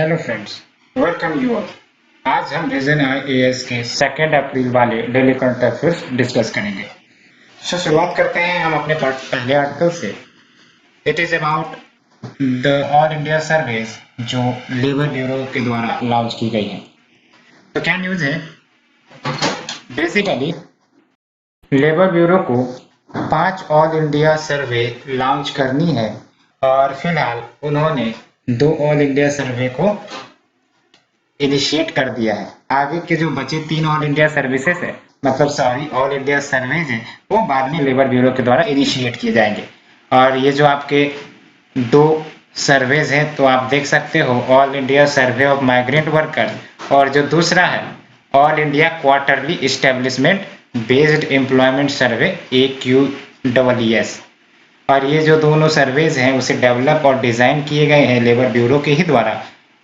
Hello friends, welcome you all. आज हम reason IAS के 2 अप्रैल वाले डेली करंट अफेयर्स डिस्कस करेंगे। शुरुआत करते हैं हम अपने पहले आर्टिकल से। It is about the All India surveys जो लेबर ब्यूरो के द्वारा लॉन्च की गई है। तो क्या न्यूज है? बेसिकली लेबर ब्यूरो को 5 ऑल इंडिया सर्वे लॉन्च करनी है और फिलहाल उन्होंने 2 ऑल इंडिया सर्वे को इनिशिएट कर दिया है। आगे के जो बचे 3 ऑल इंडिया सर्विसेज है, मतलब सॉरी ऑल इंडिया सर्वेज है, वो बाद में लेबर ब्यूरो के द्वारा इनिशिएट किए जाएंगे। और ये जो आपके 2 सर्वेज हैं, तो आप देख सकते हो, all India survey of migrant workers और जो दूसरा है all India quarterly establishment based employment survey AQEES। और ये जो दोनों सर्वेज हैं उसे डेवलप और डिजाइन किए गए हैं लेबर ब्यूरो के ही द्वारा।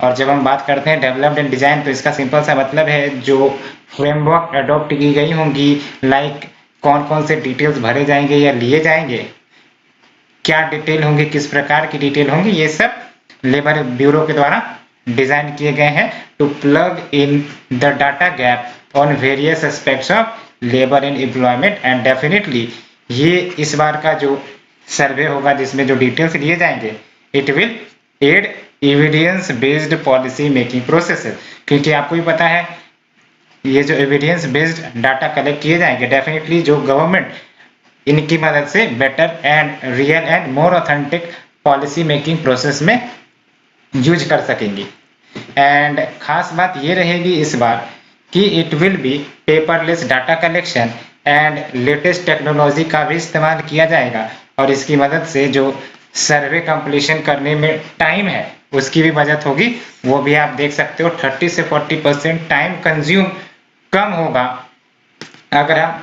और जब हम बात करते हैं डेवलप्ड एंड डिजाइन, तो इसका सिंपल सा मतलब है जो फ्रेमवर्क अडॉप्ट की गई होंगी, लाइक कौन कौन से डिटेल्स भरे जाएंगे या लिए जाएंगे, क्या डिटेल होंगे, किस प्रकार की डिटेल होंगी, ये सब लेबर ब्यूरो के द्वारा डिजाइन किए गए हैं to plug in the data gap on various aspects of labour and employment. And definitely ये इस बार का जो सर्वे होगा जिसमें जो डिटेल्स लिए जाएंगे, it will add evidence based policy making process. क्योंकि आपको भी पता है ये जो एविडेंस बेस्ड डाटा कलेक्ट किए जाएंगे, डेफिनेटली जो गवर्नमेंट इनकी मदद से better and real and more authentic policy making process में यूज कर सकेंगी। एंड खास बात ये रहेगी इस बार कि it will B paperless data collection and latest technology का भी इस्तेमाल किया जाएगा। और इसकी मदद से जो सर्वे कंप्लीशन करने में टाइम है उसकी भी बचत होगी। वो भी आप देख सकते हो 30 से 40% टाइम कंज्यूम कम होगा अगर हम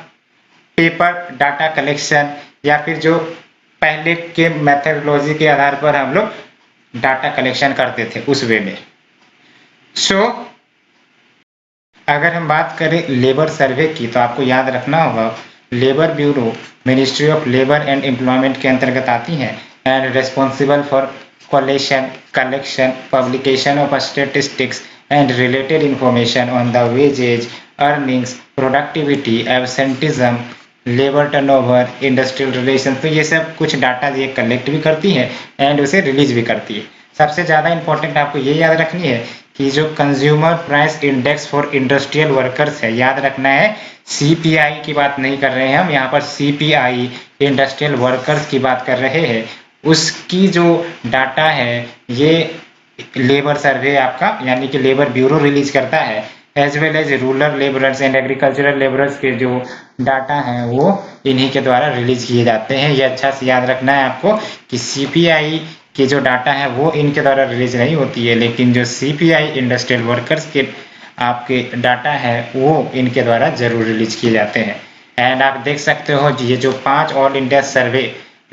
पेपर डाटा कलेक्शन या फिर जो पहले के मेथोडोलॉजी के आधार पर हम लोग डाटा कलेक्शन करते थे उस वे में। अगर हम बात करें लेबर सर्वे की, तो आपको याद रखना होगा Labour Bureau Ministry of labour and Employment के अंतर्गत आती हैं and responsible for collection, publication of statistics and related information on the wages, earnings, productivity, absenteeism, labour turnover, industrial relation. तो ये सब कुछ डाटा ये कलेक्ट भी करती है एंड उसे रिलीज भी करती है। सबसे ज़्यादा इंपॉर्टेंट आपको ये याद रखनी है कि जो consumer price index for industrial workers है, याद रखना है CPI की बात नहीं कर रहे हैं हम यहाँ पर, CPI इंडस्ट्रियल वर्कर्स की बात कर रहे हैं। उसकी जो डाटा है ये लेबर सर्वे आपका यानी कि लेबर ब्यूरो रिलीज करता है, as well as rural labourers and agricultural labourers के जो डाटा हैं वो इन्हीं के द्वारा रिलीज किए जाते हैं। ये अच्छा से याद रखना है आपको कि CPI की जो डाटा है वो इनके द्वारा रिलीज नहीं होती है, लेकिन जो CPI इंडस्ट्रियल वर्कर्स के आपके डाटा है वो इनके द्वारा जरूर रिलीज किए जाते हैं। एंड आप देख सकते हो ये जो 5 ऑल इंडिया सर्वे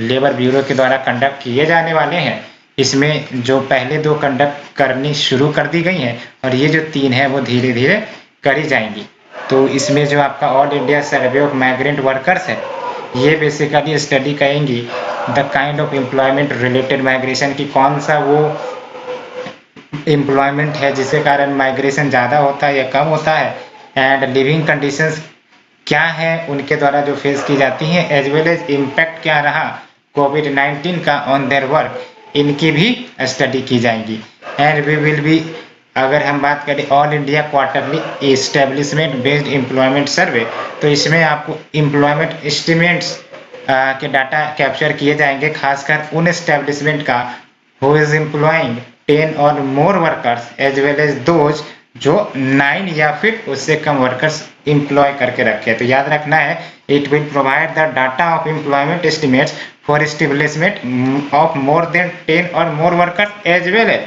लेबर ब्यूरो के द्वारा कंडक्ट किए जाने वाले हैं, इसमें जो पहले 2 कंडक्ट करनी शुरू कर दी गई हैं और ये जो 3 है वो धीरे धीरे करी जाएंगी। तो इसमें जो आपका all India survey of migrant workers है, ये बेसिकली स्टडी करेंगी the kind of employment related migration की, कौन सा वो एम्प्लॉयमेंट है जिसके कारण माइग्रेशन ज़्यादा होता है या कम होता है, एंड लिविंग कंडीशंस क्या है उनके द्वारा जो फेस की जाती हैं, एज वेल एज इम्पैक्ट क्या रहा COVID-19 का ऑन देयर वर्क, इनकी भी स्टडी की जाएगी। एंड वी विल बी, अगर हम बात करें all India quarterly establishment based employment survey, तो इसमें आपको एम्प्लॉयमेंट एस्टिमेट्स के डाटा कैप्चर किए जाएंगे, खासकर उन एस्टेब्लिशमेंट का हु इज एम्प्लॉइंग 10 और more workers as well as those जो 9 या फिर उससे कम वर्कर्स एम्प्लॉय करके रखे। तो याद रखना है it will provide the data of employment estimates for establishment of more than 10 और more workers as well as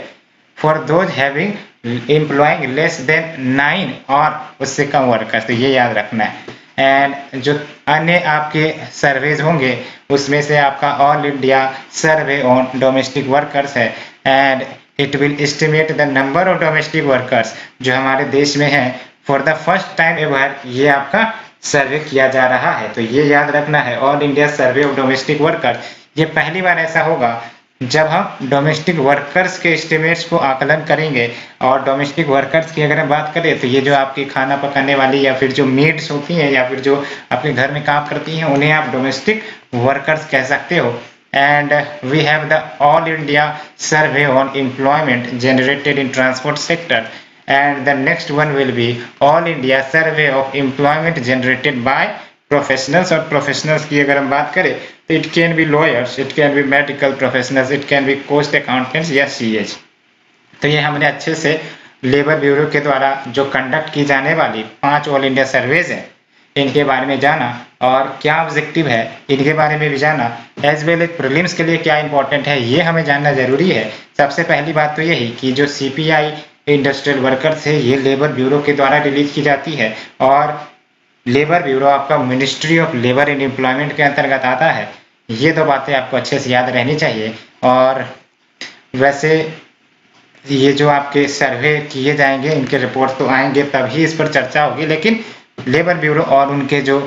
for those having employing less than 9 और उससे कम वर्कर्स। तो ये याद रखना है। एंड जो अन्य आपके सर्वेज होंगे उसमें से आपका all India survey on domestic workers है and it will estimate the number of domestic workers जो हमारे देश में है for the first time ever, ये आपका सर्वे किया जा रहा है। तो ये याद रखना है all India survey of domestic workers, ये पहली बार ऐसा होगा जब हम डोमेस्टिक वर्कर्स के एस्टिमेट्स को आकलन करेंगे, और डोमेस्टिक वर्कर्स की अगर हम बात करें तो ये जो आपकी खाना पकाने वाली या फिर जो मेड्स होती हैं या फिर जो अपने घर में काम करती हैं, उन्हें आप डोमेस्टिक वर्कर्स कह सकते हो। And we have the All India survey on employment generated in transport sector, and the next one will be all India survey of employment generated by professionals. और प्रोफेशनल्स की अगर हम बात करें तो it can be lawyers, it can be medical professionals, it can be cost accountants या CH. तो ये हमने अच्छे से लेबर ब्यूरो के द्वारा जो कंडक्ट की जाने वाली 5 ऑल इंडिया सर्वेज हैं, इनके बारे में जाना, और क्या ऑब्जेक्टिव है इनके बारे में भी जाना, एज वेल एज प्रीलिम्स के लिए क्या इंपॉर्टेंट है ये हमें जानना जरूरी है। सबसे पहली बात तो यही कि जो सीपीआई इंडस्ट्रियल वर्कर्स है ये लेबर ब्यूरो के द्वारा रिलीज की जाती है, और लेबर ब्यूरो आपका ministry of labour and Employment के अंतर्गत आता है। ये दो बातें आपको अच्छे से याद रहनी चाहिए। और वैसे ये जो आपके सर्वे किए जाएंगे, इनके रिपोर्ट तो आएंगे तभी इस पर चर्चा होगी, लेकिन लेबर ब्यूरो और उनके जो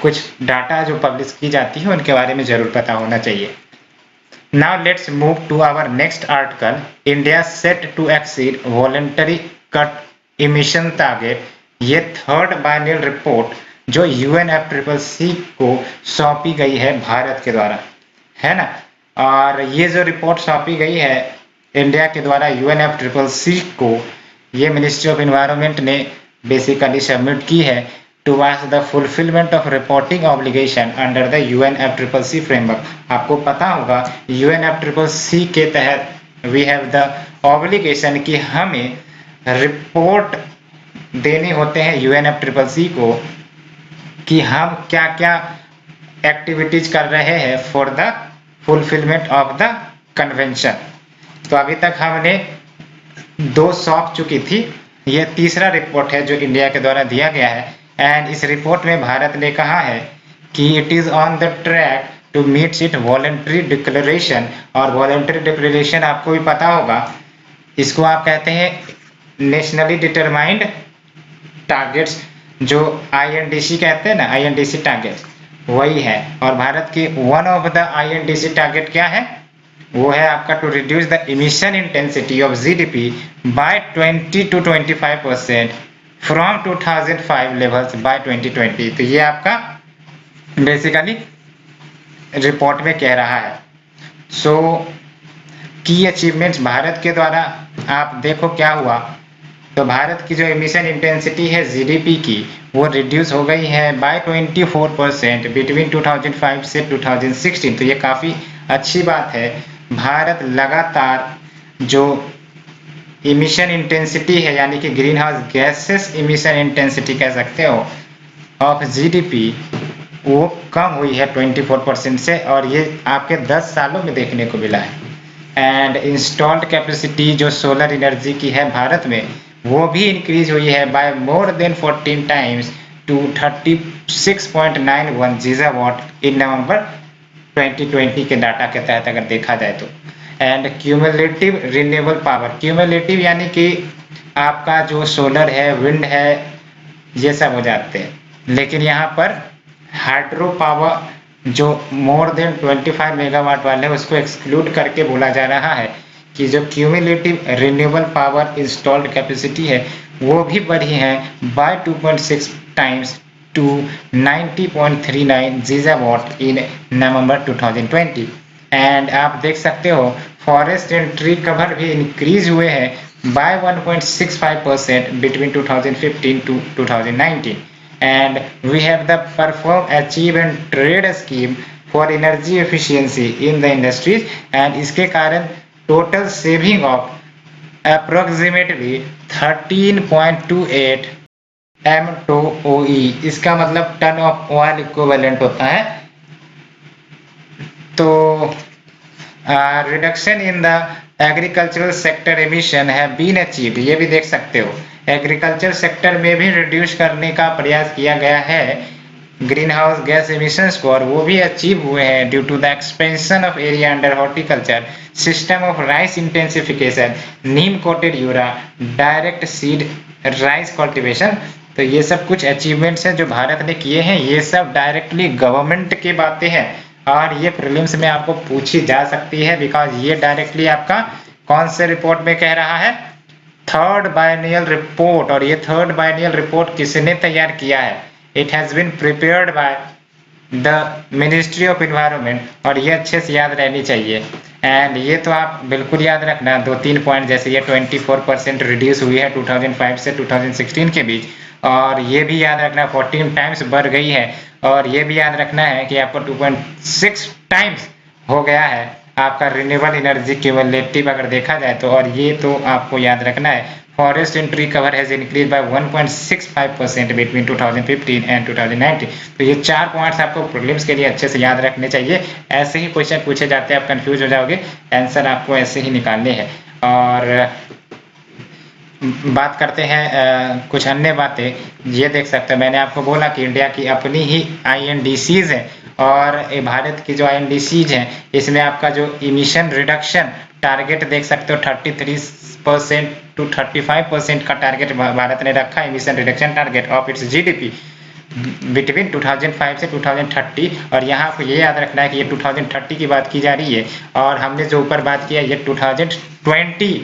कुछ डाटा जो पब्लिश की जाती है उनके बारे में जरूर पता होना चाहिए। Now let's move to our next article. India set to exceed voluntary cut emission target. ये थर्ड बाइनल रिपोर्ट जो UNFCCC को सौंपी गई है भारत के द्वारा, है ना। और ये जो रिपोर्ट सौंपी गई है इंडिया के द्वारा UNFCCC को, ये मिनिस्ट्री ऑफ एनवायरनमेंट ने बेसिकली सबमिट की है towards the fulfillment of reporting obligation under the UNFCCC framework। आपको पता होगा UNFCCC के तहत we have the obligation कि हमें रिपोर्ट देने होते हैं UNFCCC को कि हम क्या क्या एक्टिविटीज कर रहे हैं for the fulfilment of the convention. तो अभी तक हमने 2 सौंप चुकी थी, ये तीसरा रिपोर्ट है जो इंडिया के द्वारा दिया गया है। एंड इस रिपोर्ट में भारत ने कहा है कि it is on the track to meet it voluntary declaration. और वॉलंटरी डिक्लेरेशन आपको भी पता होगा, इसको आप कहते हैं नेशनली डिटरमाइंड टारगेट्स, जो INDC कहते हैं ना, INDC टारगेट वही है। और भारत की one of the INDC target क्या है, वो है आपका to reduce the emission intensity of GDP by 20 to 25% from 2005 levels by 2020। तो ये आपका बेसिकली रिपोर्ट में कह रहा है। सो की अचीवमेंट्स भारत के द्वारा आप देखो क्या हुआ, तो भारत की जो इमिशन इंटेंसिटी है GDP की वो रिड्यूस हो गई है बाय 24% बिटवीन 2005 से 2016। तो ये काफ़ी अच्छी बात है। भारत लगातार जो इमिशन इंटेंसिटी है यानी कि green house gases emission intensity कह सकते हो ऑफ GDP, वो कम हुई है 24% से, और ये आपके 10 सालों में देखने को मिला है। एंड इंस्टॉल्ड कैपेसिटी जो सोलर एनर्जी की है भारत में, वो भी इंक्रीज हुई है by more than 14 times to 36.91 gigawatt in November 2020 के डाटा के तहत अगर देखा जाए तो। And cumulative renewable power, cumulative यानी कि आपका जो सोलर है, विंड है, ये सब हो जाते हैं, लेकिन यहाँ पर हाइड्रो पावर जो मोर देन 25 मेगावाट वाले उसको एक्सक्लूड करके बोला जा रहा है कि जो cumulative renewable power installed capacity है वो भी बढ़ी है by 2.6 times to 90.39 gigawatt in November 2020। And आप देख सकते हो फॉरेस्ट एंड ट्री कवर भी इंक्रीज हुए हैं by 1.65% between 2015 to 2019। And we have the perform achieve and trade scheme for energy efficiency in the industries. And इसके कारण total saving of approximately 13.28 MTOE, इसका मतलब टन ऑफ ऑयल इक्विवेलेंट होता है। तो reduction in the agricultural sector emission है been achieved, ये भी देख सकते हो एग्रीकल्चर सेक्टर में भी रिड्यूस करने का प्रयास किया गया है ग्रीन हाउस गैस एमिशंस को, और वो भी अचीव हुए हैं due to the expansion of area under horticulture, system of rice intensification, neem coated urea, direct seed rice cultivation. तो ये सब कुछ अचीवमेंट्स हैं जो भारत ने किए हैं, ये सब डायरेक्टली गवर्नमेंट की बातें हैं और ये प्रीलिम्स में आपको पूछी जा सकती है, बिकॉज ये डायरेक्टली आपका कौन से रिपोर्ट में कह रहा है, थर्ड बायनियल रिपोर्ट। और ये थर्ड बायनियल रिपोर्ट किसने तैयार किया है, it has been prepared by the Ministry of Environment, और ये अच्छे से याद रहनी चाहिए। एंड ये तो आप बिल्कुल याद रखना, 2-3 पॉइंट, जैसे ये 24% रिड्यूस हुई है 2005 से 2016 के बीच, और ये भी याद रखना 14 टाइम्स बढ़ गई है, और ये भी याद रखना है कि आपको 2.6 टाइम्स हो गया है आपका रिन्यूएबल एनर्जी क्यूमुलेटिव अगर देखा जाए तो। और ये तो आपको याद रखना है, forest and tree cover has increase by 1.65% between 2015 and 2019। तो ये 4 पॉइंट्स आपको प्रीलिम्स के लिए अच्छे से याद रखने चाहिए। ऐसे ही क्वेश्चन पूछे जाते हैं, आप कंफ्यूज हो जाओगे, आंसर आपको ऐसे ही निकालने हैं। और बात करते हैं कुछ अन्य बातें, ये देख सकते हैं, मैंने आपको बोला कि इंडिया की अपनी ही INDCs है, और भारत की जो INDCs हैं इसमें आपका जो इमिशन रिडक्शन टारगेट देख सकते हो 33% to 35% का टारगेट भारत ने रखा है, emission reduction target of its GDP between 2005 से 2030। और यहाँ आपको ये याद रखना है कि ये 2030 की बात की जा रही है, और हमने जो ऊपर बात किया ये 2020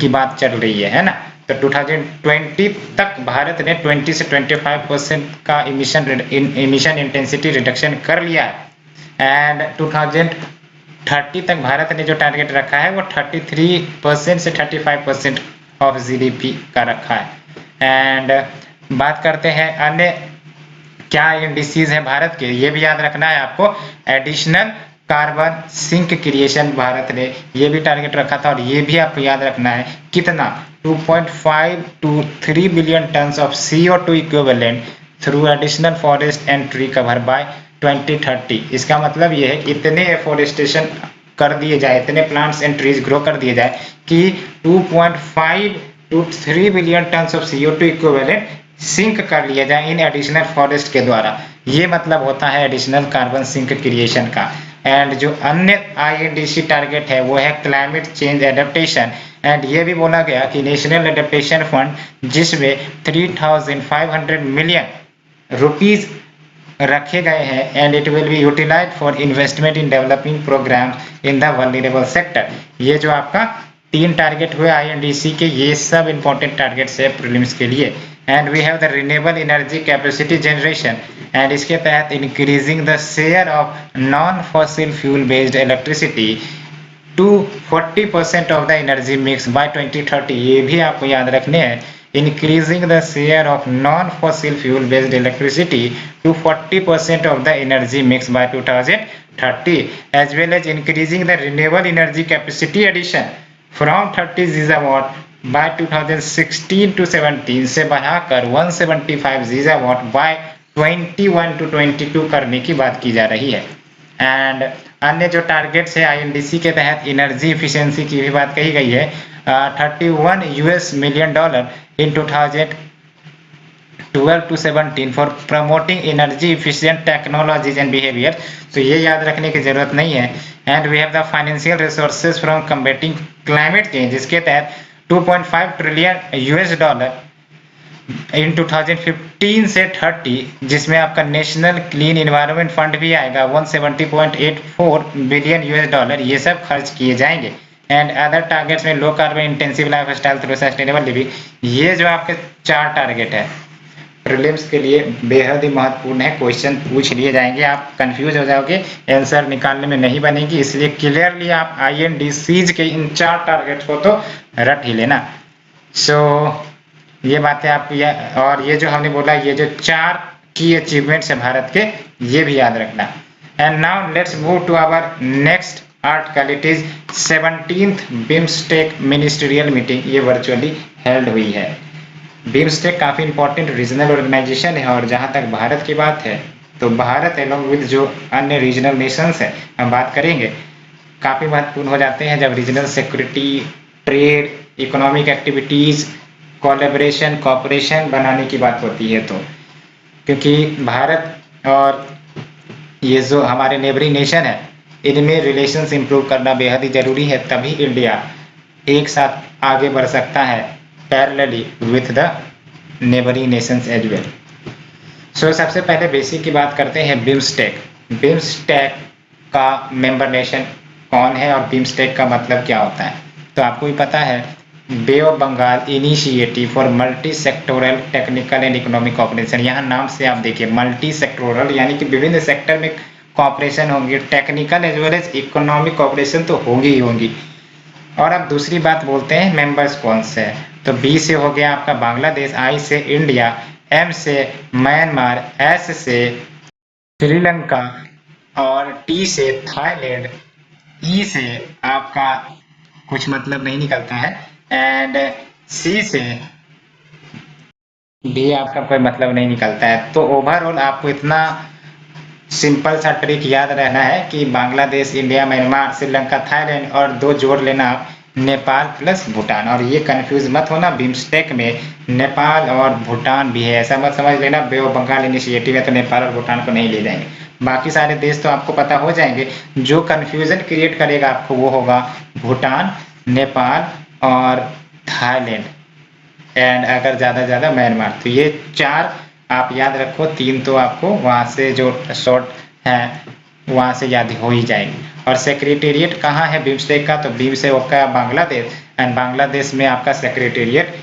की बात चल रही है ना। तो 2020 तक भारत ने 20 से 25% का इमिशन इंटेंसिटी रिडक्शन कर लिया है, एंड 2030 तक भारत ने जो टारगेट रखा है वो 33% से 35% ऑफ GDP का रखा है। एंड बात करते हैं अन्य क्या इंडिसेस है भारत के, ये भी याद रखना है आपको। Additional carbon sink creation Bharat ने ये भी टारगेट रखा था, और ये भी आपको याद रखना है कितना, 2.5 to 3 billion tons of CO2 equivalent through additional forest and tree cover by 2030। इसका मतलब ये है कि इतने एफोरेस्टेशन कर दिए जाए, इतने प्लांट्स एंड ट्रीज ग्रो कर दिए जाए कि 2.5 to 3 billion tons of CO2 equivalent sink कर लिया जाए इन एडिशनल फॉरेस्ट के द्वारा। ये मतलब होता है एडिशनल कार्बन सिंक क्रिएशन का। एंड जो अन्य INDC टारगेट है वो है क्लाइमेट चेंज एडेप्टेशन, एंड ये भी बोला गया कि नेशनल एडेप्टेशन फंड जिसमें 3,500 मिलियन रुपीज रखे गए हैं, and it will be utilised for investment in developing programme in the vulnerable sector. ये जो आपका 3 टारगेट हुए INDC के, ये सब इंपॉर्टेंट टारगेट्स है प्रीलिम्स के लिए। And we have the renewable energy capacity generation, and इसके तहत increasing the share of non fossil fuel based electricity to 40% of the energy mix by 2030। ये भी आपको याद रखने हैं, increasing the share of non fossil fuel based electricity to 40% of the energy mix by 2030, as well as increasing the renewable energy capacity addition from 30 gigawatt by 2016 to 17 से बढ़ाकर 175 gigawatt bye 21 to 22 करने की बात की जा रही है। And अन्य जो टारगेट्स है INDC के तहत एनर्जी इफिशिएंसी की भी बात कही गई है, $31 million in 2012 to 17 for promoting energy efficient technologies and behaviour. तो ये याद रखने की जरूरत नहीं है। And we have the financial resources from combating climate change, जिसके तहत $2.5 ट्रिलियन इन 2015 से 30, जिसमें आपका नेशनल क्लीन एनवायरनमेंट फंड भी आएगा 170.84 बिलियन ये सब खर्च किए जाएंगे। एंड अदर टारगेट्स में low carbon intensive life style through sustainable living. ये जो आपके 4 टारगेट है प्रीलिम्स के लिए बेहद ही महत्वपूर्ण है, क्वेश्चन पूछ लिए जाएंगे, आप कंफ्यूज हो जाओगे, आंसर निकालने में नहीं बनेगी, इसलिए क्लियरली आप INDCs के इन 4 टारगेट को तो रट ही लेना। सो ये बातें आप और ये जो हमने बोला, ये जो 4 की अचीवमेंट्स है भारत के, ये भी याद रखना। And now let's move to our next article. It is 17th BIMSTEC ministerial meeting, ये वर्चुअली हेल्ड हुई है। बिम्स्टेक काफ़ी इंपॉर्टेंट रीजनल ऑर्गेनाइजेशन है, और जहाँ तक भारत की बात है तो भारत एलोंग विद जो अन्य रीजनल नेशंस है हम बात करेंगे, काफ़ी महत्वपूर्ण हो जाते हैं जब regional security, trade, economic activities, collaboration, cooperation बनाने की बात होती है। तो क्योंकि भारत और ये जो हमारे नेबरिंग नेशन है, इनमें रिलेशंस इंप्रूव करना बेहद ही ज़रूरी है, तभी इंडिया एक साथ आगे बढ़ सकता है parallelly with the neighbouring nations as well. So सबसे पहले बेसिक की बात करते हैं बिम्स्टेक। बिम्स्टेक का मेंबर नेशन कौन है और बिम्स्टेक का मतलब क्या होता है। तो आपको भी पता है, bay of Bengal initiative for multi sectoral technical and economic cooperation. यहाँ नाम से आप देखिए, मल्टी सेक्टोरल यानी कि विभिन्न सेक्टर में कॉपरेशन होंगी, technical as well as economic cooperation तो होगी ही होगी। और अब दूसरी बात बोलते हैं मेंबर्स कौन से हैं। तो बी से हो गया आपका बांग्लादेश, आई से इंडिया, एम से म्यांमार, एस से श्रीलंका और टी से थाईलैंड, ई से आपका कुछ मतलब नहीं निकलता है एंड सी से डी आपका कोई मतलब नहीं निकलता है। तो ओवरऑल आपको इतना सिंपल सा ट्रिक याद रहना है कि Bangladesh, India, Myanmar, Sri Lanka, Thailand और दो जोड़ लेना आप, नेपाल प्लस भूटान। और ये कंफ्यूज मत होना, बिम्स्टेक में नेपाल और भूटान भी है, ऐसा मत समझ लेना बे ऑफ बंगाल इनिशिएटिव है तो नेपाल और भूटान को नहीं ले जाएंगे। बाकी सारे देश तो आपको पता हो जाएंगे। जो कंफ्यूजन क्रिएट करेगा आपको वो होगा भूटान, नेपाल और थाईलैंड एंड अगर ज़्यादा ज़्यादा म्यांमार। तो ये चार आप याद रखो, तीन तो आपको वहाँ से जो शॉर्ट है वहाँ से याद हो ही जाएगी। और सेक्रेटेरिएट कहाँ है बिम्स्टेक का, तो बिम से होगा बांग्लादेश एंड बांग्लादेश में आपका सेक्रेटेरिएट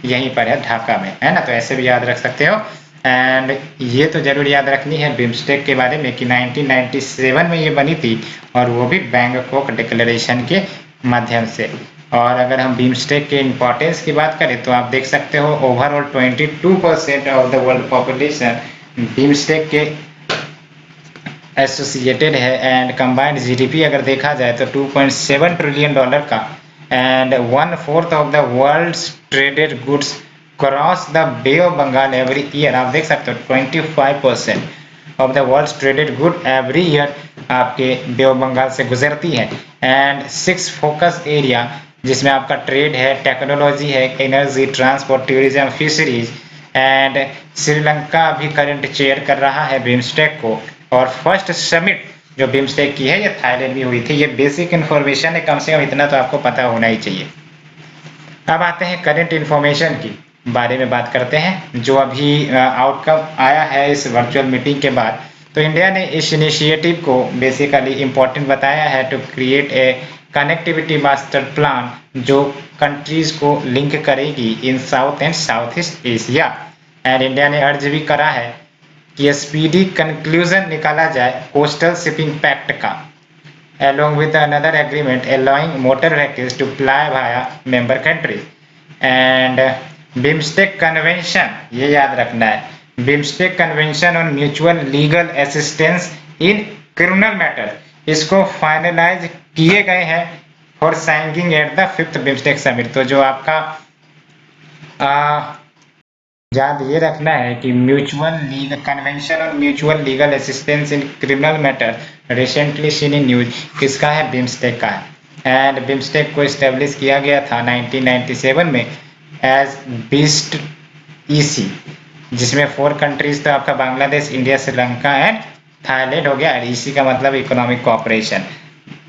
यहीं पर है, ढाका में, है ना। तो ऐसे भी याद रख सकते हो। एंड ये तो जरूर याद रखनी है बिम्स्टेक के बारे में कि 1997 में ये बनी थी और वो भी बैंकॉक डिक्लेरेशन के माध्यम से। और अगर हम बिम्स्टेक के इम्पोर्टेंस की बात करें तो आप देख सकते हो overall 22% of the world population BIMSTEC के एसोसिएटेड है एंड कंबाइंड जीडीपी अगर देखा जाए तो $2.7 ट्रिलियन का and 1/4 of the world's traded goods cross the Bay of Bengal every year. आप देख सकते हो 25% of the world's traded good every year आपके बे ऑफ बंगाल से गुजरती है। एंड 6 फोकस एरिया जिसमें आपका ट्रेड है, टेक्नोलॉजी है, energy, transport, tourism, fisheries and Sri Lanka भी करंट चेयर कर रहा है बिम्स्टेक को। और फर्स्ट समिट जो बिम्स्टेक की है ये थाईलैंड में हुई थी। ये बेसिक इन्फॉर्मेशन है, कम से कम इतना तो आपको पता होना ही चाहिए। अब आते हैं करंट इन्फॉर्मेशन की बारे में बात करते हैं जो अभी आउटकम आया है इस वर्चुअल मीटिंग के बाद। तो इंडिया ने इस इनिशिएटिव को बेसिकली इम्पोर्टेंट बताया है to create a connectivity master plan जो कंट्रीज को लिंक करेगी in south and south east Asia. And India ने अर्ज भी करा है कि स्पीडी कंक्लूजन निकाला जाए कोस्टल शिपिंग पैक्ट का along with another agreement allowing motor vehicles to fly via member countries and BIMSTEC convention, ये याद रखना है, BIMSTEC convention on mutual legal assistance in criminal matter, इसको फाइनलाइज किए गए हैं for signing at the 5th BIMSTEC summit. तो जो आपका याद ये रखना है कि म्यूचुअल लीगल कन्वेंशन और mutual legal assistance in criminal matter recently seen in news किसका है, बिम्स्टेक का है। एंड बिम्स्टेक को इस्टेब्लिश किया गया था 1997 में एज बिस्ट ईसी, जिसमें 4 कंट्रीज तो आपका Bangladesh, India, Sri Lanka and Thailand हो गया। ईसी का मतलब इकोनॉमिक कोऑपरेशन।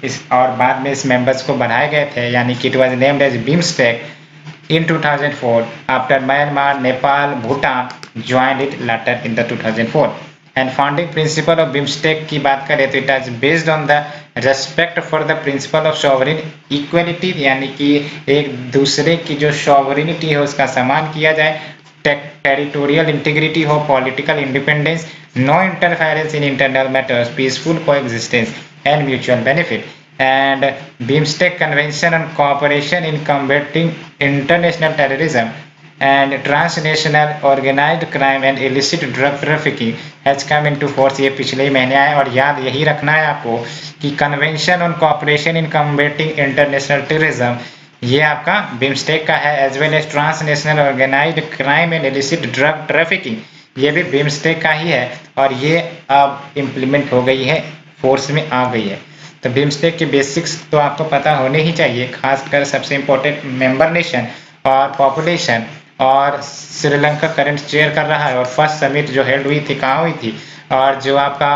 इस और बाद में इस मेंबर्स को बढ़ाए गए थे, यानी कि it was named as BIMSTEC in 2004 after Myanmar, Nepal, Bhutan joined it later in the 2004 and founding principle of BIMSTEC की बात करें तो it is based on the respect for the principle of sovereign equality, यानी कि एक दूसरे की जो sovereignty है उसका सम्मान किया जाए, territorial integrity हो, political independence, no interference in internal matters, peaceful coexistence and mutual benefit and BIMSTEC Convention on Cooperation in Combating International Terrorism and Transnational Organized Crime and Illicit Drug Trafficking has come into force। ये पिछले ही महीने आए। और याद यही रखना है आपको कि convention on cooperation in combating international terrorism ये आपका बिम्स्टेक का है, as well as transnational organised crime and illicit drug trafficking ये भी बिम्स्टेक का ही है और ये अब इम्प्लीमेंट हो गई है, फोर्स में आ गई है। तो बिम्स्टेक के बेसिक्स तो आपको पता होने ही चाहिए, खासकर सबसे इम्पोर्टेंट मेंबर नेशन और पॉपुलेशन। और श्रीलंका करंट चेयर कर रहा है और फर्स्ट समिट जो हेल्ड हुई थी कहाँ हुई थी, और जो आपका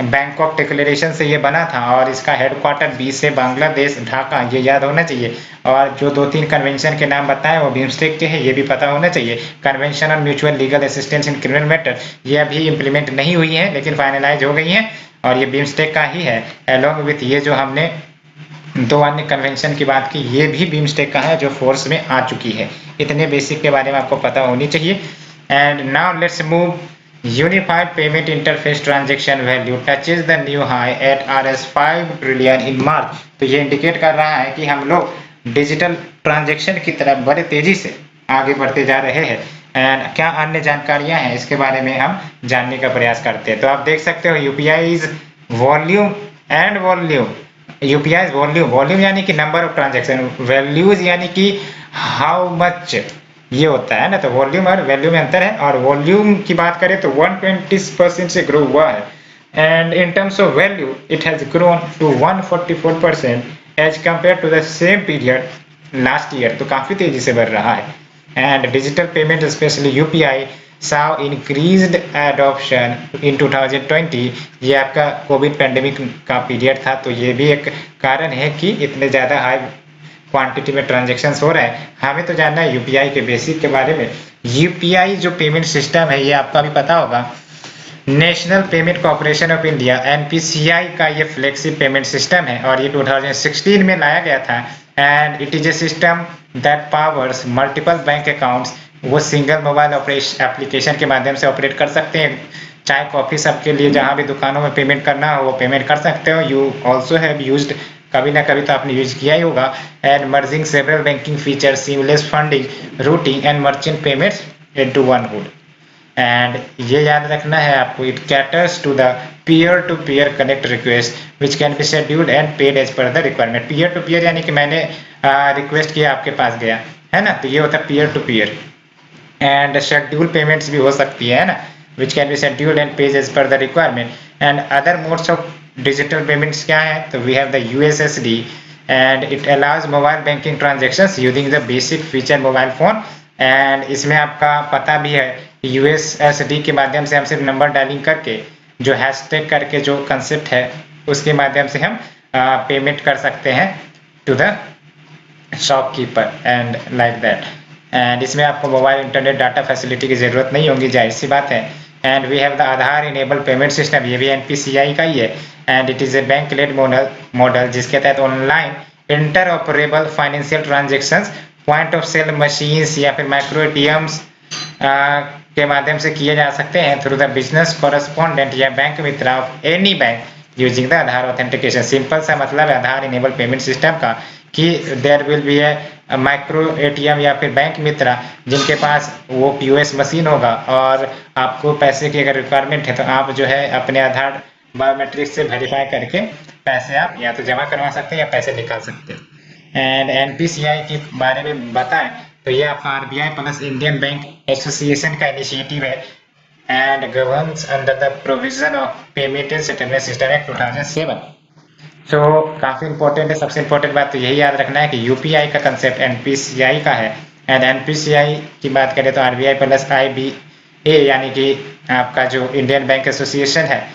बैंकॉक डिक्लेरेशन से ये बना था और इसका हेडक्वार्टर बी से बांग्लादेश, ढाका, ये याद होना चाहिए। और जो 2-3 कन्वेंशन के नाम बताए वो बिम्स्टेक के हैं, ये भी पता होना चाहिए। Convention on mutual legal assistance in criminal matter ये अभी इम्प्लीमेंट नहीं हुई है लेकिन फाइनलाइज हो गई है और ये बीमस्टेक का ही है, अलोंग विथ ये जो हमने दो अन्य कन्वेंशन की बात की, ये भी बीमस्टेक का है जो फोर्स में आ चुकी है। इतने बेसिक के बारे में आपको पता होनी चाहिए। And now let's move. Unified payment interface transaction value touches the new high at Rs 5 trillion in March. तो ये इंडिकेट कर रहा है कि हम लोग डिजिटल ट्रांजैक्शन की तरफ बड़े तेजी से आगे बढ़ते जा रहे हैं। एंड क्या अन्य जानकारियां हैं इसके बारे में हम जानने का प्रयास करते हैं। तो आप देख सकते हो UPI volume and volume. UPI volume यानी कि नंबर ऑफ ट्रांजैक्शन, वैल्यूज यानी कि हाउ मच ये होता है ना। तो वॉल्यूम और वैल्यू में अंतर है। और वॉल्यूम की बात करें तो 120% से ग्रो हुआ है। And in terms of value it has grown to 144% as compare to the same period last year. तो काफी तेजी से बढ़ रहा है। And digital payment specially UPI saw increased adoption in 2020। ये आपका कोविड पैंडेमिक का पीरियड था, तो ये भी एक कारण है कि इतने ज़्यादा हाई क्वांटिटी में ट्रांजैक्शंस हो रहे हैं। हमें तो जानना है यूपीआई के बेसिक के बारे में। यूपीआई जो पेमेंट सिस्टम है ये आपका भी पता होगा, national payment corporation of India NPCI का ये फ्लैगशिप पेमेंट सिस्टम है और ये 2016 में लाया गया था। And it is A system that powers multiple bank accounts. वो सिंगल मोबाइल एप्लीकेशन के माध्यम से ऑपरेट कर सकते हैं। चाय कॉफ़ी सबके लिए जहाँ भी दुकानों में पेमेंट करना हो वो पेमेंट कर सकते हो। यू ऑल्सो हैव यूज्ड, कभी ना कभी तो आपने यूज किया ही होगा। And merging several banking feature, seamless funding, routing and merchant payments into one hood. And ये याद रखना है आपको, it caters to the peer to peer connect request which can be scheduled and paid as per the requirement. Peer to peer यानी कि मैंने request किया आपके पास गया है ना, तो ये होता है peer to peer. And schedule payments भी हो सकती है ना, which can be scheduled and paid as per the requirement. And other modes of digital payments क्या है, तो we have the USSD and it allows mobile banking transactions using the basic feature mobile phone. And इसमें आपका पता भी है USSD के माध्यम से हम सिर्फ नंबर डायलिंग करके, जो हैशटैग करके जो कंसेप्ट है उसके माध्यम से हम पेमेंट कर सकते हैं to the shopkeeper and like that. And इसमें आपको मोबाइल इंटरनेट डाटा फैसिलिटी की जरूरत नहीं होगी, जाहिर सी बात है। And we have the Aadhaar enable payment system, ये भी एनपीसीआई का ही है। And it is a bank led model जिसके तहत online inter operable financial transactions point of sale machines या फिर माइक्रो एटीएम्स के माध्यम से किए जा सकते हैं थ्रू द बिजनेस कॉरेस्पॉन्डेंट या बैंक मित्र of any bank using the Aadhaar authentication. Simple सा मतलब है आधार इनेबल पेमेंट सिस्टम का कि there will be a micro ATM या फिर बैंक मित्र जिनके पास वो पीओएस मशीन होगा और आपको पैसे की अगर रिक्वायरमेंट है तो आप जो है अपने आधार बायोमेट्रिक से वेरीफाई करके पैसे आप या तो जमा करवा सकते हैं या पैसे निकाल सकते हैं। एंड एनपीसीआई के बारे में बताएं तो ये आपका RBI plus Indian bank association का इनिशिएटिव है and governs under the provision of payment and settlement system act 2007। तो काफी इंपॉर्टेंट है। सबसे इंपॉर्टेंट बात तो यही याद रखना है कि यूपीआई का कंसेप्ट एनपीसीआई का है। एंड एनपीसीआई की बात करें तो आरबीआई प्लस आईबीए यानी कि आपका जो इंडियन बैंक एसोसिएशन है,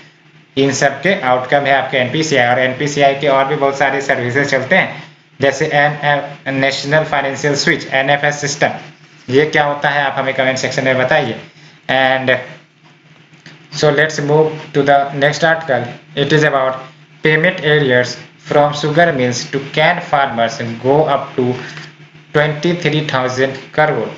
इन सब के आउटकम है आपके एनपीसीआई। और एनपीसीआई के और भी बहुत सारे सर्विसेज चलते हैं जैसे national financial switch NFS system. ये क्या होता है आप हमें कमेंट सेक्शन में बताइए। And so let's move to the next article. It is about payment arrears from sugar mills to cane farmers go up to 23,000 crore.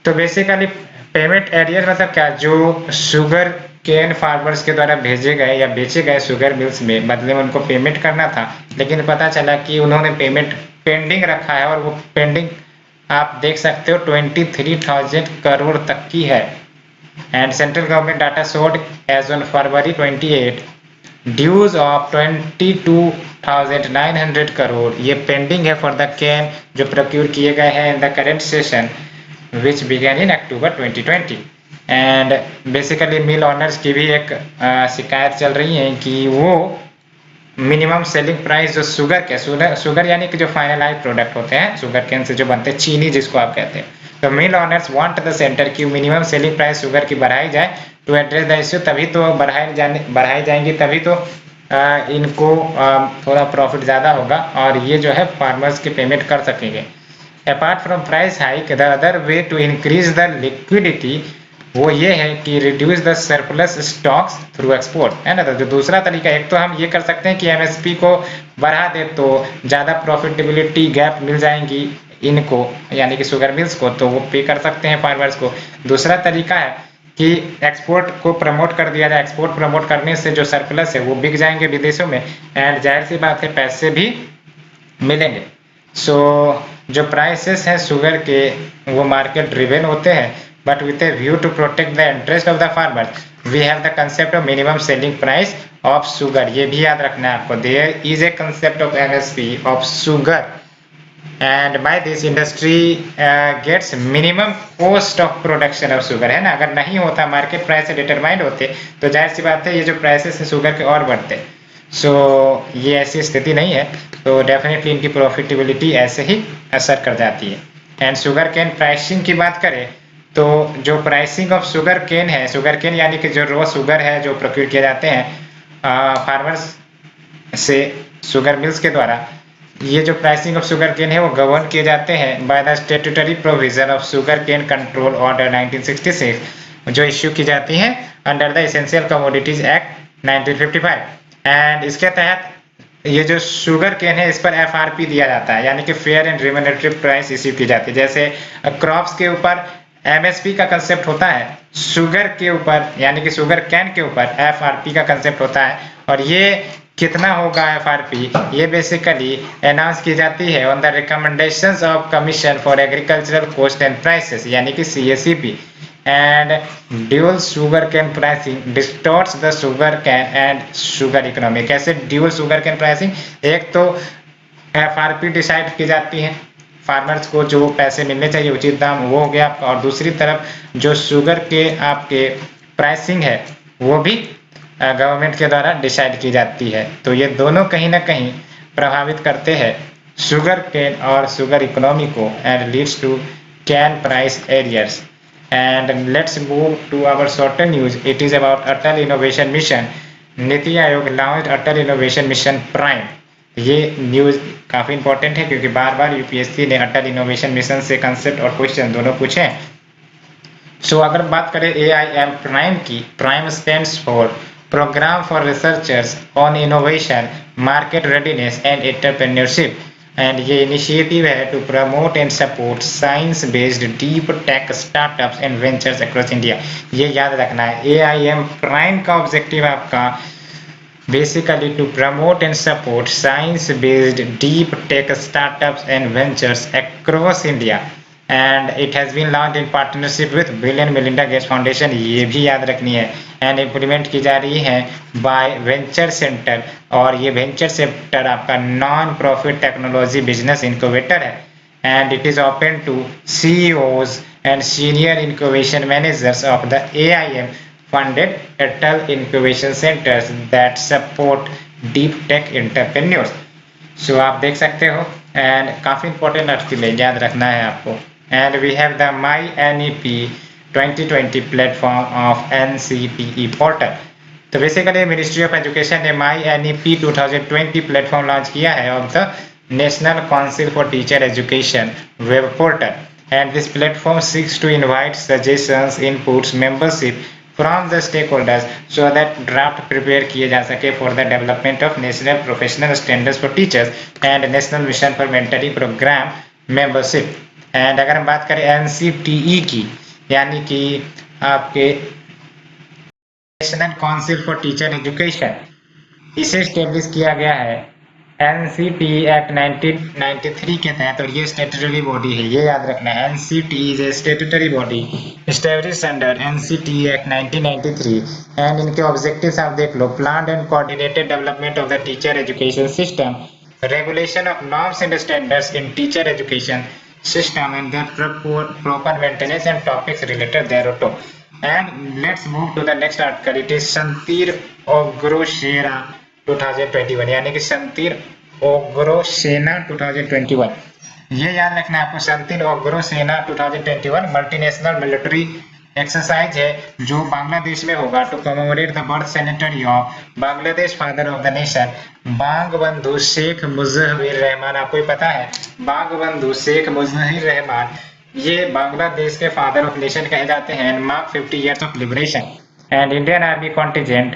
तो बेसिकली पेमेंट एरियर मतलब क्या, जो शुगर केन फार्मर्स के द्वारा भेजे गए या बेचे गए शुगर मिल्स में बदले में उनको पेमेंट करना था, लेकिन पता चला कि उन्होंने पेमेंट पेंडिंग रखा है और वो पेंडिंग आप देख सकते हो 23,000 करोड़ तक की है। And central government data showed as on February 28 dues of 22,900 crore ये पेंडिंग है फॉर द कैन जो प्रोक्यूर किए गए हैं in the current session which began in October 2020। And basically mill owners की भी एक शिकायत चल रही है कि वो मिनिमम सेलिंग प्राइस जो शुगर यानी कि जो फाइनलाइज प्रोडक्ट होते हैं शुगर केन से जो बनते हैं, चीनी जिसको आप कहते हैं, तो मिल ऑनर्स वांट द सेंटर की मिनिमम सेलिंग प्राइस शुगर की बढ़ाई जाए टू एड्रेस द इश्यू। तभी तो बढ़ाई जाएंगी तभी तो इनको थोड़ा प्रॉफिट ज़्यादा होगा और ये जो है फार्मर्स की पेमेंट कर सकेंगे। Apart from price hike the other way to increase the liquidity वो ये है कि reduce the surplus stocks through export, है ना। तो जो दूसरा तरीका, एक तो हम ये कर सकते हैं कि एमएसपी को बढ़ा दे तो ज़्यादा प्रॉफिटेबिलिटी गैप मिल जाएंगी इनको, यानी कि शुगर मिल्स को, तो वो पे कर सकते हैं फार्मर्स को। दूसरा तरीका है कि एक्सपोर्ट को प्रमोट कर दिया जाए, एक्सपोर्ट प्रमोट करने से जो सरप्लस है वो बिक जाएंगे विदेशों में, एंड जाहिर सी बात है पैसे भी मिलेंगे। सो जो प्राइसेस हैं शुगर के वो मार्केट ड्रिवन होते हैं, but with a view to protect the interest of the farmer we have the concept of minimum selling price of sugar. ये भी याद रखना है आपको, there is a concept of MSP of sugar and by this industry gets minimum cost of production of sugar, है ना। अगर नहीं होता, मार्केट प्राइस से डिटरमाइंड होते, तो जाहिर सी बात है ये जो प्राइसेस है शुगर के और बढ़ते। सो ये ऐसी स्थिति नहीं है, तो डेफिनेटली इनकी प्रॉफिटेबिलिटी ऐसे ही असर कर जाती है। एंड शुगर केन प्राइसिंग की बात करें तो जो प्राइसिंग ऑफ शुगर केन है, शुगर केन यानी कि जो रॉ शुगर है जो प्रोक्योर किए जाते हैं फार्मर्स से शुगर मिल्स के द्वारा, ये जो प्राइसिंग ऑफ शुगर केन है वो गवर्न किए जाते हैं by the statutory provision of sugar cane control order 1966, जो इश्यू की जाती है under the essential commodities act 1955। And इसके तहत ये जो शुगर केन है इस पर एफआरपी दिया जाता है, यानी कि fair and remunerative price issue की जाती है। जैसे क्रॉप्स के ऊपर एमएसपी का कंसेप्ट होता है, शुगर के ऊपर यानी कि शुगर कैन के ऊपर एफआरपी का कंसेप्ट होता है, और ये कितना होगा एफआरपी, ये बेसिकली अनाउंस की जाती है on the recommendations of commission for agricultural cost and prices, यानी कि CACP. And dual sugar cane pricing distorts the sugar cane and sugar economy. कैसे ड्यूअल शुगर कैन प्राइसिंग, एक तो एफआरपी डिसाइड की जाती है, फार्मर्स को जो पैसे मिलने चाहिए उचित दाम वो हो गया आपका, और दूसरी तरफ जो शुगर के आपके प्राइसिंग है वो भी गवर्नमेंट के द्वारा डिसाइड की जाती है। तो ये दोनों कहीं ना कहीं प्रभावित करते हैं शुगर केन और शुगर इकोनॉमी को, and leads to cane price arrears. And let's move to our shorter news, it is about Atal innovation mission. NITI Aayog launch Atal innovation mission prime. ये न्यूज काफी इंपॉर्टेंट है क्योंकि बार बार यूपीएससी ने अटल इनोवेशन मिशन से कंसेप्ट और क्वेश्चन दोनों पूछे हैं। सो अगर बात करें AIM प्राइम की, prime stands for program for researchers on innovation, market readiness and entrepreneurship, and ये इनिशिएटिव है to promote and support science based deep tech startups and ventures across India. ये याद रखना है, AIM प्राइम का objective है आपका basically to promote and support science based deep tech startups and ventures across India, and it has been launched in partnership with Bill and Melinda Gates Foundation। ये भी याद रखनी है, एंड इम्प्लीमेंट की जा रही है बाय वेंचर सेंटर, और ये वेंचर सेंटर आपका non profit technology business incubator है, and it is open to CEOs and senior incubation managers of the AIM funded Atal incubation centers that support deep tech entrepreneurs। सो आप देख सकते हो, and काफी important article है, याद रखना है आपको। And we have the my NEP 2020 platform of NCPE portal. तो बेसिकली मिनिस्ट्री ऑफ एजुकेशन ने माई NEP 2020 प्लेटफॉर्म लॉन्च किया है of the national council for teacher education web portal, and this platform seeks to invite suggestions, inputs, membership from the stakeholders so that draft prepare किए जा सके for the development of national professional standards for teachers and national mission for mentoring program membership। and अगर हम बात करें NCTE की, यानी कि आपके national council for teacher education, इसे स्टेब्लिश किया गया है NCTE एक्ट 1993 के तहत, और ये स्टेटरी बॉडी है, ये याद रखना है। NCTE is a statutory body established under NCTE Act 1993, and इनके ऑब्जेक्टिव्स आप देख लो, planned and coordinated development of the teacher education system, regulation of norms and standards in teacher education system, and their proper maintenance and topics related thereto। And let's move to the next article, it is Shantir Ogroshena 2021, यानी कि संतीर ओग्रोसेना 2021। ये याद रखना है आपको, Shantir Ogroshena 2021 multinational military exercise है जो बांग्लादेश में होगा to commemorate the birth centenary of Bangladesh father of the nation Bangabandhu Sheikh Mujibur Rahman. आपको ही पता है बांगबंधु शेख मुजहिर रहमान ये बांग्लादेश के फादर ऑफ नेशन कहे जाते हैं and mark 50 years of liberation and Indian Army contingent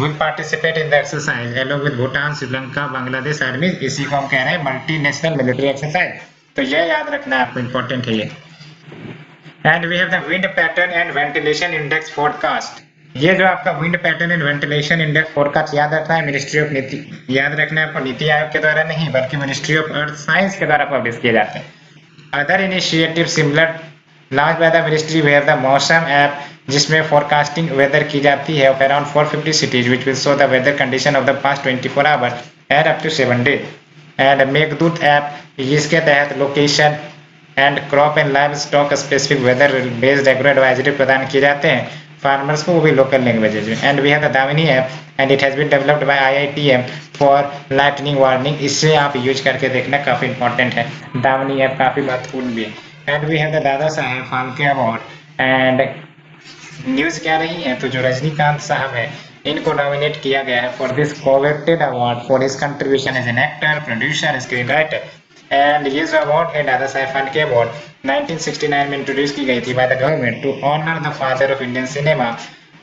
will participate in the exercise along with Bhutan, Sri Lanka, Bangladesh army. इसी को हम कह रहे हैं मल्टीनेशनल मिलिट्री एक्सरसाइज। तो ये याद रखना है आपको, इंपॉर्टेंट है ये। And we have the wind pattern and ventilation index forecast. ये जो आपका wind pattern and ventilation index forecast याद रखना है, मिनिस्ट्री ऑफ नीति याद रखना है आपको, नीति आयोग के द्वारा नहीं बल्कि मिनिस्ट्री ऑफ अर्थ साइंस के द्वारा पब्लिश किए जाते हैं। Other initiative similar launch by the ministry where the Mausam app, जिसमें फोरकास्टिंग वेदर की जाती है of around 450 cities which will show the weather condition of the past 24 hours and up to 7 days. And Meghdoot app, जिसके तहत location and crop and live stock specific weather based agro advisory प्रदान किए जाते हैं farmers को, वो भी local languages में। And we have the Damini app and it has been developed by IITM for lightning warning. इससे आप यूज करके देखना, काफी इंपॉर्टेंट है। दामिनी ऐप काफी महत्वपूर्ण भी है। एंड वी हैव द दादा Saheb Phalke award. And news क्या रही है, तो जो रजनीकांत साहब है इनको नॉमिनेट किया गया है for this coveted award for his contribution as an actor, producer, screen writer. And ये जो अवार्ड है दादा साहेब फाल्के अवार्ड 1969 में इंट्रोड्यूस की गई थी by the government to honour the father of Indian cinema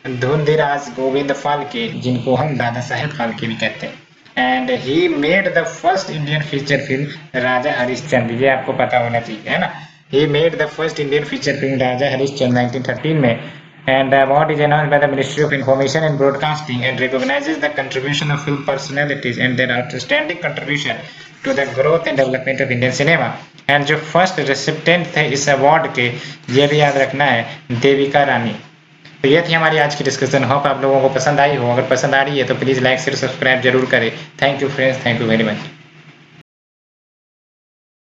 Dhundiraj Govind Phalke, जिनको हम दादा साहेब फाल्के भी कहते हैं। And he made the first Indian feature film Raja Harishchandra, ये आपको पता होना चाहिए, है ना। He made the first Indian feature film Raja Harishchandra 1913 में। And the award is announced by the Ministry of Information and Broadcasting and recognizes the contribution of film personalities and their outstanding contribution to the growth and development of Indian cinema. And जो first recipient थे इस award के, ये भी याद रखना है, देविका रानी। तो ये थी हमारी आज की डिस्कशन। होप आप लोगों को पसंद आई हो। अगर पसंद आ रही है तो प्लीज़ लाइक शेयर सब्सक्राइब जरूर करें। Thank you friends, thank you very much.